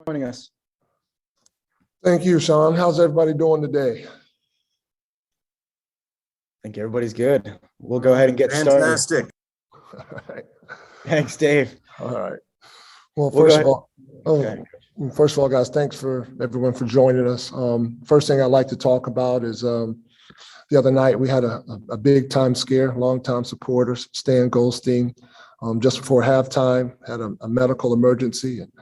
joining us. Thank you, Sean. How's everybody doing today? I think everybody's good. We'll go ahead and get started. Fantastic. All right. Thanks, Dave. All right. Well, We'll first go of ahead. all, guys, thanks for everyone for joining us. First thing I'd like to talk about is the other night we had a big time scare, longtime supporters, Stan Goldstein, just before halftime, had a medical emergency. And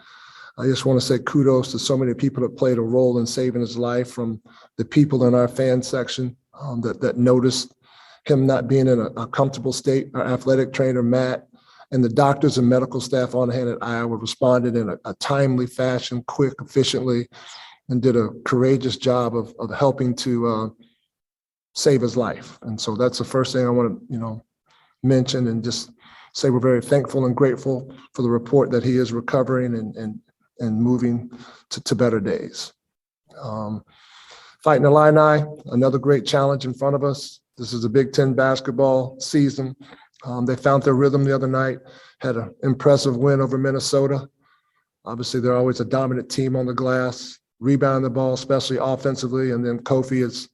I just want to say kudos to so many people that played a role in saving his life, from the people in our fan section that noticed him not being in a comfortable state. Our athletic trainer, Matt, and the doctors and medical staff on hand at Iowa responded in a timely fashion, quick, efficiently, and did a courageous job of helping to save his life. And so that's the first thing I want to, mention, and just say we're very thankful and grateful for the report that he is recovering and moving to better days. Fighting Illini, another great challenge in front of us. This is a Big Ten basketball season. They found their rhythm the other night, had an impressive win over Minnesota. Obviously, they're always a dominant team on the glass, rebounding the ball, especially offensively. And then Kofi is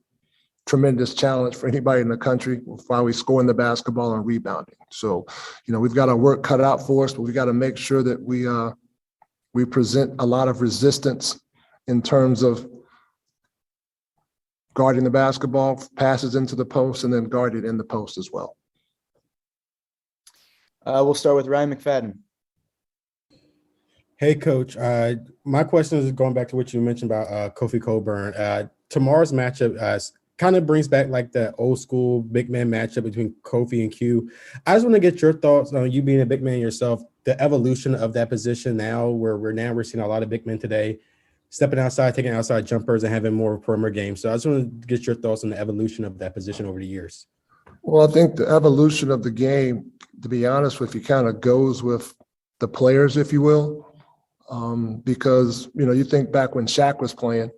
tremendous challenge for anybody in the country while we scoring the basketball and rebounding. So, we've got our work cut out for us, but we got to make sure that we present a lot of resistance in terms of guarding the basketball, passes into the post, and then guarded in the post as well. We'll start with Ryan McFadden. Hey, Coach. My question is going back to what you mentioned about Kofi Cockburn. Tomorrow's matchup kind of brings back like the old school big man matchup between Kofi and Q. I just want to get your thoughts on, you being a big man yourself, the evolution of that position now, where we're seeing a lot of big men today stepping outside, taking outside jumpers, and having more perimeter games. So I just want to get your thoughts on the evolution of that position over the years. Well, I think the evolution of the game, to be honest with you, kind of goes with the players, if you will, because, you think back when Shaq was playing,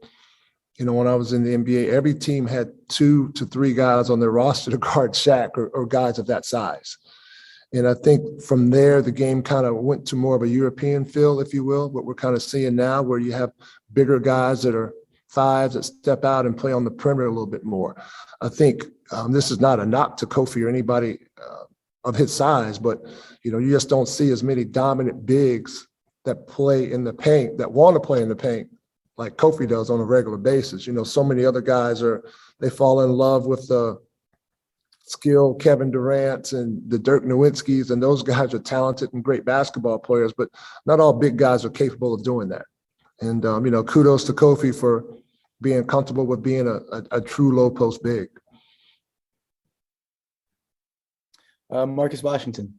when I was in the NBA, every team had 2 to 3 guys on their roster to guard Shaq or guys of that size. And I think from there, the game kind of went to more of a European feel, if you will, what we're kind of seeing now, where you have bigger guys that are fives that step out and play on the perimeter a little bit more. I think this is not a knock to Kofi or anybody of his size, but, you just don't see as many dominant bigs that play in the paint, that want to play in the paint like Kofi does on a regular basis. So many other guys they fall in love with the skill, Kevin Durant's and the Dirk Nowitzki's, and those guys are talented and great basketball players, but not all big guys are capable of doing that. And, kudos to Kofi for being comfortable with being a true low post big. Marcus Washington.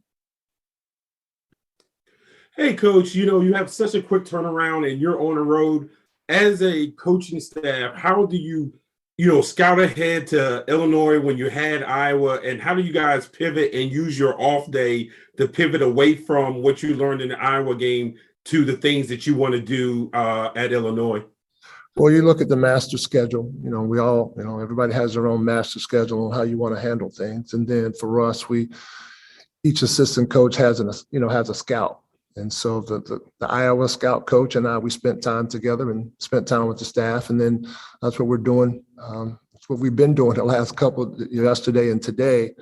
Hey, Coach, you have such a quick turnaround and you're on the road. As a coaching staff, how do you, scout ahead to Illinois when you had Iowa, and how do you guys pivot and use your off day to pivot away from what you learned in the Iowa game to the things that you want to do at Illinois? Well, you look at the master schedule, we all, everybody has their own master schedule on how you want to handle things. And then for us, each assistant coach has a scout. And so the Iowa scout coach and I, we spent time together and spent time with the staff. And then that's what we're doing. That's what we've been doing the last couple, yesterday and today,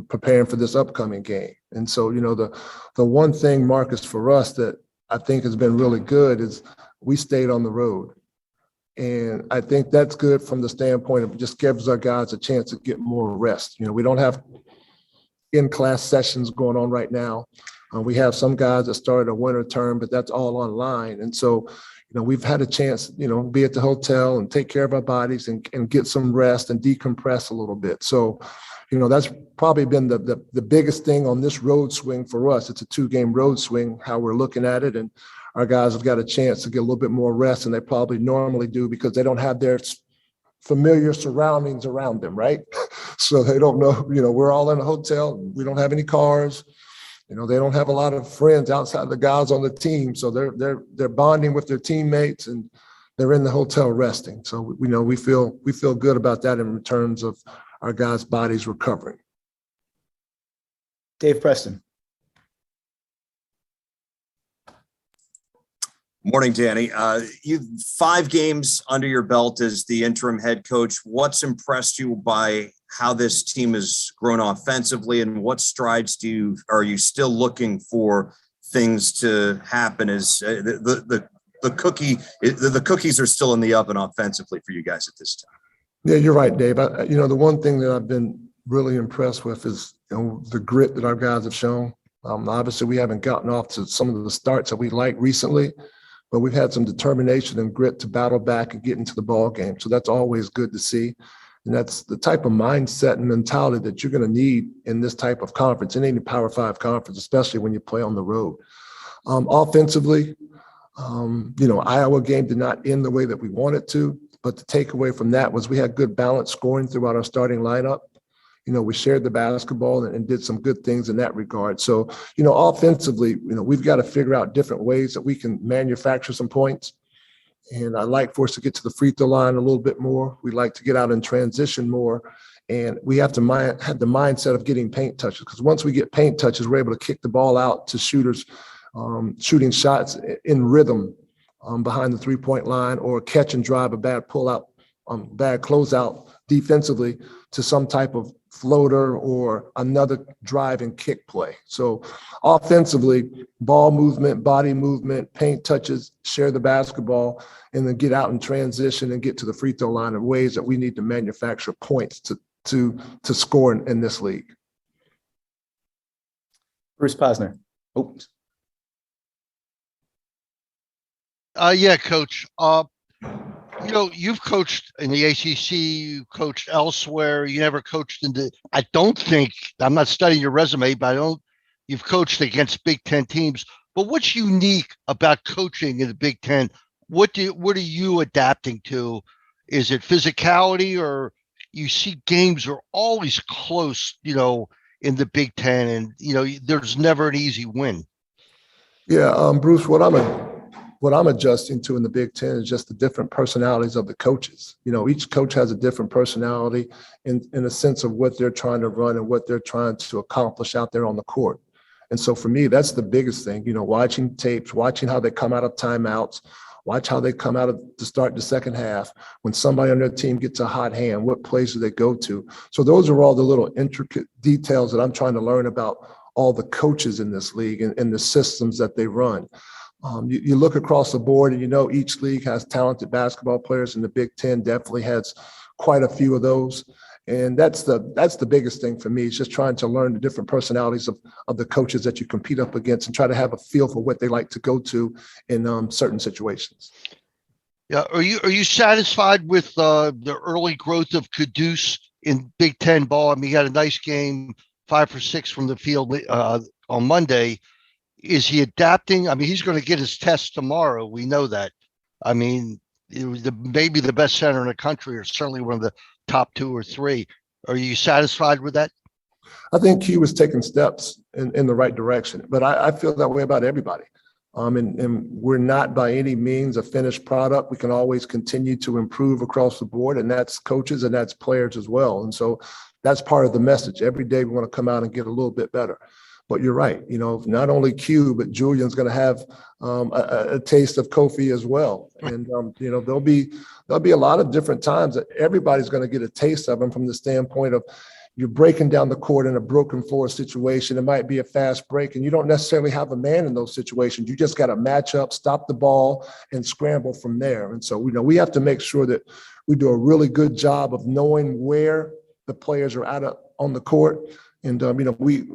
preparing for this upcoming game. And so, the one thing, Marcus, for us that I think has been really good is we stayed on the road. And I think that's good from the standpoint of just gives our guys a chance to get more rest. We don't have in-class sessions going on right now. We have some guys that started a winter term, but that's all online. And so, we've had a chance, be at the hotel and take care of our bodies and get some rest and decompress a little bit. So, that's probably been the biggest thing on this road swing for us. It's a 2-game road swing, how we're looking at it. And our guys have got a chance to get a little bit more rest than they probably normally do because they don't have their familiar surroundings around them, right? So they don't know, we're all in a hotel. We don't have any cars. They don't have a lot of friends outside the guys on the team. So they're bonding with their teammates and they're in the hotel resting. So we feel good about that in terms of our guys' bodies recovering. Dave Preston. Morning, Danny. You've 5 games under your belt as the interim head coach. What's impressed you by how this team has grown offensively, and what strides are you still looking for things to happen as the cookies are still in the oven offensively for you guys at this time? Yeah, you're right, Dave. The one thing that I've been really impressed with is the grit that our guys have shown. Obviously, we haven't gotten off to some of the starts that we like recently, but we've had some determination and grit to battle back and get into the ball game. So that's always good to see. And that's the type of mindset and mentality that you're going to need in this type of conference, in any Power 5 conference, especially when you play on the road. Offensively, Iowa game did not end the way that we wanted to, but the takeaway from that was we had good balance scoring throughout our starting lineup. We shared the basketball and did some good things in that regard. So, offensively, we've got to figure out different ways that we can manufacture some points. And I like for us to get to the free throw line a little bit more. We like to get out and transition more. And we have to have the mindset of getting paint touches, because once we get paint touches, we're able to kick the ball out to shooters, shooting shots in rhythm behind the three-point line, or catch and drive a bad pullout, bad closeout defensively to some type of floater or another drive and kick play. So offensively, ball movement, body movement, paint touches, share the basketball, and then get out and transition and get to the free throw line in ways that we need to manufacture points to score in this league. Bruce Posner. Oops. Yeah, Coach. You've coached in the ACC, you coached elsewhere. You never coached I'm not studying your resume, but you've coached against Big Ten teams. But what's unique about coaching in the Big Ten? What are you adapting to? Is it physicality, or you see games are always close, in the Big Ten, and, there's never an easy win? Yeah, Bruce, what I'm adjusting to in the Big Ten is just the different personalities of the coaches. Each coach has a different personality in a sense of what they're trying to run and what they're trying to accomplish out there on the court. And so for me, that's the biggest thing, watching tapes, watching how they come out of timeouts, watch how they come out to start the second half. When somebody on their team gets a hot hand, what plays do they go to? So those are all the little intricate details that I'm trying to learn about all the coaches in this league and the systems that they run. You look across the board and each league has talented basketball players, and the Big Ten definitely has quite a few of those. And that's the biggest thing for me, is just trying to learn the different personalities of the coaches that you compete up against and try to have a feel for what they like to go to in certain situations. Yeah. Are you satisfied with the early growth of Caduce in Big Ten ball? I mean, he had a nice game, 5 for 6 from the field on Monday. Is he adapting? I mean, he's going to get his test tomorrow. We know that. I mean, it was maybe the best center in the country, or certainly one of the top 2 or 3. Are you satisfied with that? I think he was taking steps in the right direction, but I feel that way about everybody. And we're not by any means a finished product. We can always continue to improve across the board, and that's coaches and that's players as well. And so that's part of the message. Every day we want to come out and get a little bit better. But you're right. Not only Q, but Julian's going to have a taste of Kofi as well. And there'll be a lot of different times that everybody's going to get a taste of him, from the standpoint of you're breaking down the court in a broken floor situation. It might be a fast break, and you don't necessarily have a man in those situations. You just got to match up, stop the ball, and scramble from there. And so we have to make sure that we do a really good job of knowing where the players are at on the court. And we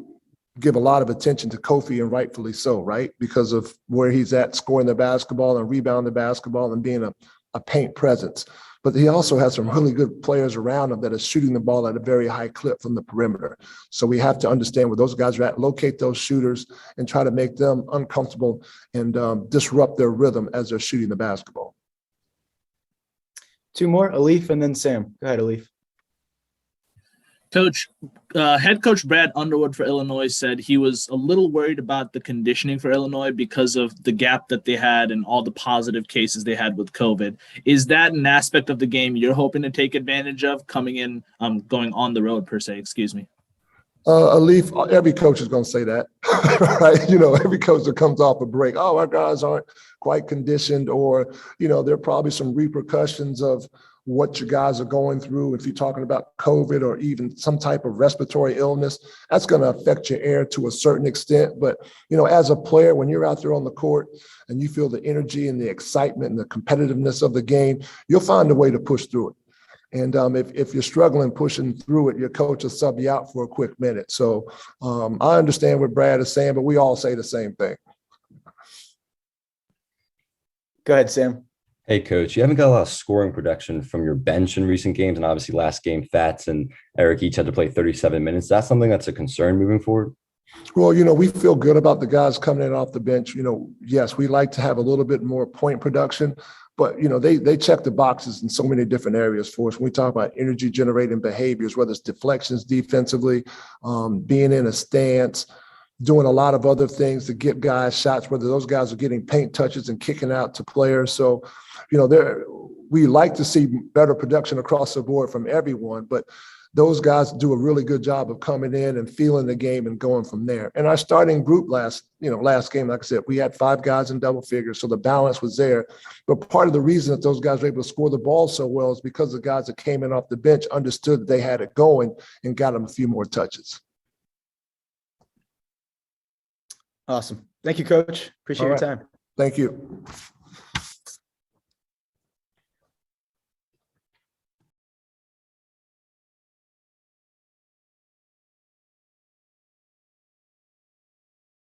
give a lot of attention to Kofi, and rightfully so, right? Because of where he's at, scoring the basketball and rebounding the basketball and being a paint presence. But he also has some really good players around him that are shooting the ball at a very high clip from the perimeter. So we have to understand where those guys are at, locate those shooters, and try to make them uncomfortable and disrupt their rhythm as they're shooting the basketball. 2 more, Alif and then Sam. Go ahead, Alif. Coach, head coach Brad Underwood for Illinois said he was a little worried about the conditioning for Illinois because of the gap that they had and all the positive cases they had with COVID. Is that an aspect of the game you're hoping to take advantage of coming in, going on the road per se, excuse me? Leaf, every coach is going to say that, right? You know, every coach that comes off a break, oh, our guys aren't quite conditioned, or, you know, there are probably some repercussions of what you guys are going through. If you're talking about COVID or even some type of respiratory illness, that's going to affect your air to a certain extent. But, you know, as a player, when you're out there on the court and you feel the energy and the excitement and the competitiveness of the game, you'll find a way to push through it. And if you're struggling pushing through it, your coach will sub you out for a quick minute. So I understand what Brad is saying, but we all say the same thing. Go ahead, Sam. Hey, coach, you haven't got a lot of scoring production from your bench in recent games. And obviously last game, Fats and Eric each had to play 37 minutes. That's something that's a concern moving forward? Well, you know, we feel good about the guys coming in off the bench. You know, yes, we like to have a little bit more point production, but, you know, they check the boxes in so many different areas for us. When we talk about energy generating behaviors, whether it's deflections defensively, being in a stance, doing a lot of other things to get guys shots, whether those guys are getting paint touches and kicking out to players. So, you know, we like to see better production across the board from everyone, but those guys do a really good job of coming in and feeling the game and going from there. And our starting group last game, like I said, we had 5 guys in double figures, so the balance was there. But part of the reason that those guys were able to score the ball so well is because the guys that came in off the bench understood that they had it going and got them a few more touches. Awesome. Thank you, Coach. Appreciate your time. Thank you.